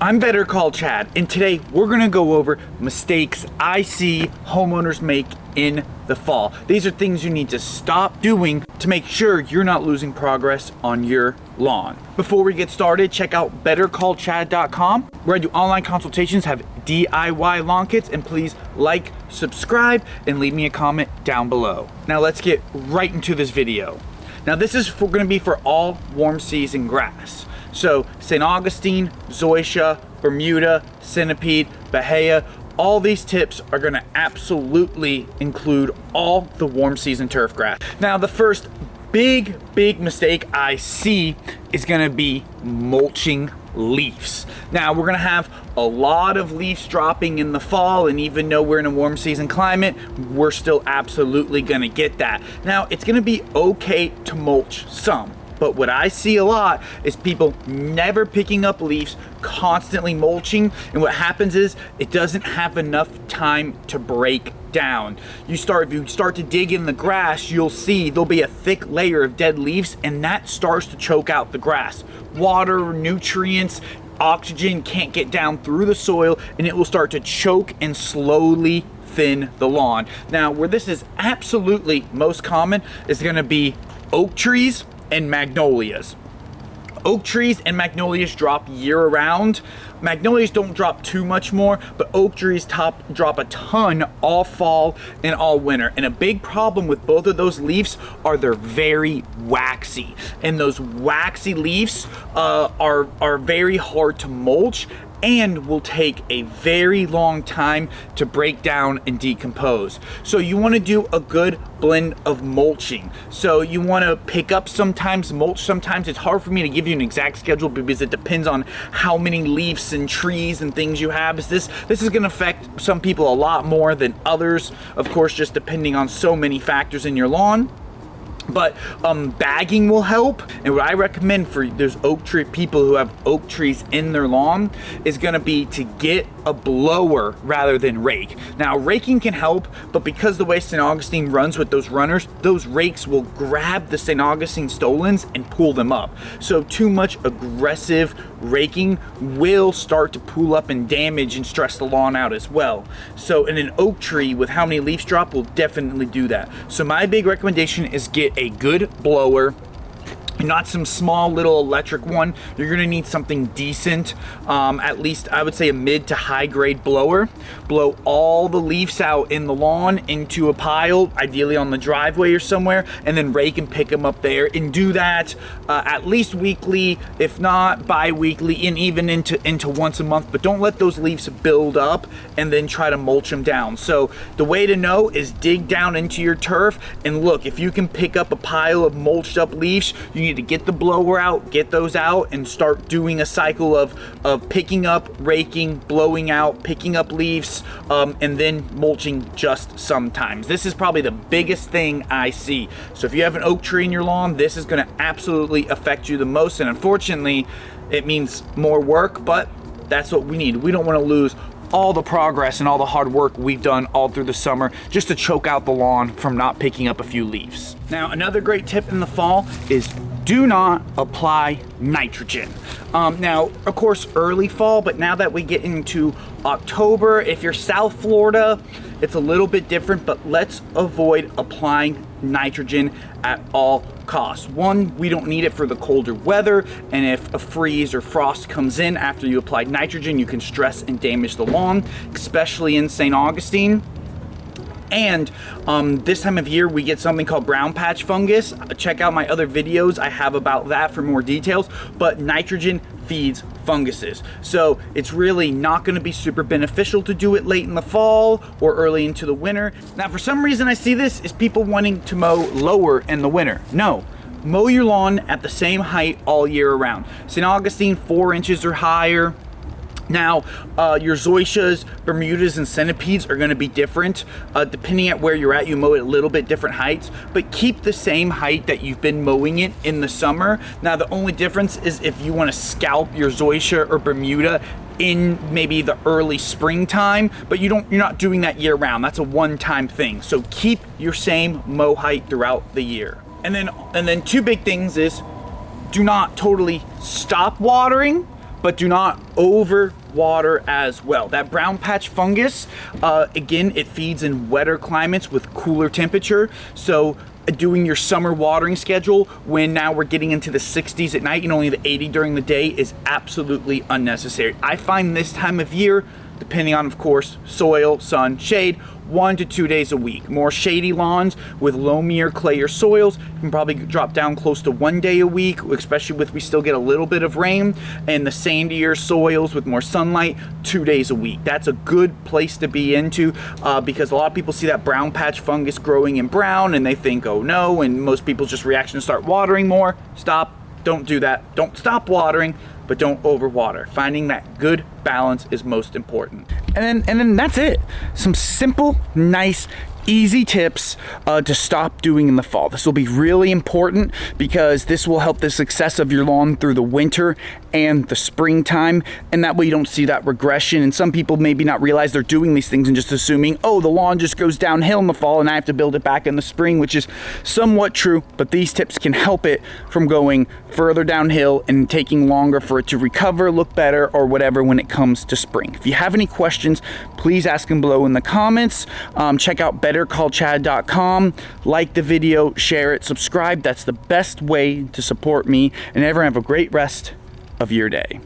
I'm Better Call Chad, and today we're gonna go over mistakes I see homeowners make in the fall. These are things you need to stop doing to make sure you're not losing progress on your lawn. Before we get started, check out bettercallchad.com, where I do online consultations, have DIY lawn kits, and please like, subscribe, and leave me a comment down below. Now let's get right into this video. Now this is gonna be for all warm season grass. So St. Augustine, Zoysia, Bermuda, Centipede, Bahia, all these tips are gonna absolutely include all the warm season turf grass. Now the first big mistake I see is gonna be mulching leaves. Now we're gonna have a lot of leaves dropping in the fall, and even though we're in a warm season climate, we're still absolutely gonna get that. Now it's gonna be okay to mulch some. But what I see a lot is people never picking up leaves, constantly mulching, and what happens is it doesn't have enough time to break down. If you start to dig in the grass, you'll see there'll be a thick layer of dead leaves, and that starts to choke out the grass. Water, nutrients, oxygen can't get down through the soil, and it will start to choke and slowly thin the lawn. Now, where this is absolutely most common is gonna be oak trees and magnolias. Oak trees and magnolias drop year round. Magnolias don't drop too much more, but oak trees drop a ton all fall and all winter. And a big problem with both of those leaves are they're very waxy. And those waxy leaves are very hard to mulch and will take a very long time to break down and decompose. So you want to do a good blend of mulching. So you want to pick up sometimes, mulch sometimes. It's hard for me to give you an exact schedule because it depends on how many leaves and trees and things you have. This is going to affect some people a lot more than others, of course, just depending on so many factors in your lawn. But bagging will help, and what I recommend for those oak tree people who have oak trees in their lawn is going to be to get a blower rather than rake. Now raking can help, but because the way St. Augustine runs with those runners, those rakes will grab the St. Augustine stolons and pull them up. So too much aggressive raking will start to pull up and damage and stress the lawn out as well. So in an oak tree with how many leaves drop will definitely do that. So my big recommendation is get a good blower, not some small little electric one. You're gonna need something decent, at least I would say a mid to high grade blower. Blow all the leaves out in the lawn into a pile, ideally on the driveway or somewhere, and then rake and pick them up there, and do that at least weekly, if not bi-weekly, and even into once a month. But don't let those leaves build up and then try to mulch them down. So the way to know is dig down into your turf and look. If you can pick up a pile of mulched up leaves, you need to get the blower out, get those out, and start doing a cycle of picking up, raking, blowing out, picking up leaves, and then mulching just sometimes. This is probably the biggest thing I see. So if you have an oak tree in your lawn, this is going to absolutely affect you the most, and unfortunately it means more work, but that's what we need. We don't want to lose all the progress and all the hard work we've done all through the summer just to choke out the lawn from not picking up a few leaves. Now, another great tip in the fall is do not apply nitrogen. Now, of course, early fall, but now that we get into October, if you're South Florida, it's a little bit different, but let's avoid applying nitrogen at all costs. One, we don't need it for the colder weather, and if a freeze or frost comes in after you apply nitrogen, you can stress and damage the lawn, especially in St. Augustine. And this time of year we get something called brown patch fungus. Check out my other videos I have about that for more details, but nitrogen feeds funguses. So it's really not going to be super beneficial to do it late in the fall or early into the winter. Now for some reason I see this is people wanting to mow lower in the winter. No. Mow your lawn at the same height all year around. St. Augustine 4 inches or higher. Now, your Zoysias, Bermudas, and Centipedes are going to be different. Depending at where you're at, you mow at a little bit different heights, but keep the same height that you've been mowing it in the summer. Now, the only difference is if you want to scalp your Zoysia or Bermuda in maybe the early springtime, but you're not doing that year round. That's a one-time thing. So keep your same mow height throughout the year. And then two big things is do not totally stop watering, but do not over water as well. That brown patch fungus, again, it feeds in wetter climates with cooler temperature. So doing your summer watering schedule when now we're getting into the 60s at night and only the 80 during the day is absolutely unnecessary. I find this time of year, depending on, of course, soil, sun, shade, 1 to 2 days a week. More shady lawns with loamier, clayer soils can probably drop down close to 1 day a week, especially with we still get a little bit of rain, and the sandier soils with more sunlight, 2 days a week. That's a good place to be into because a lot of people see that brown patch fungus growing in brown and they think, oh no, and most people's just reaction is start watering more. Stop, don't do that. Don't stop watering, but don't overwater. Finding that good balance is most important. And then that's it. Some simple, nice, easy tips to stop doing in the fall. This will be really important because this will help the success of your lawn through the winter and the springtime, and that way you don't see that regression. And some people maybe not realize they're doing these things and just assuming, oh, the lawn just goes downhill in the fall and I have to build it back in the spring, which is somewhat true, but these tips can help it from going further downhill and taking longer for it to recover, look better, or whatever when it comes to spring. If you have any questions, please ask them below in the comments. Check out bettercallchad.com, like the video, share it, subscribe. That's the best way to support me, and everyone have a great rest of your day.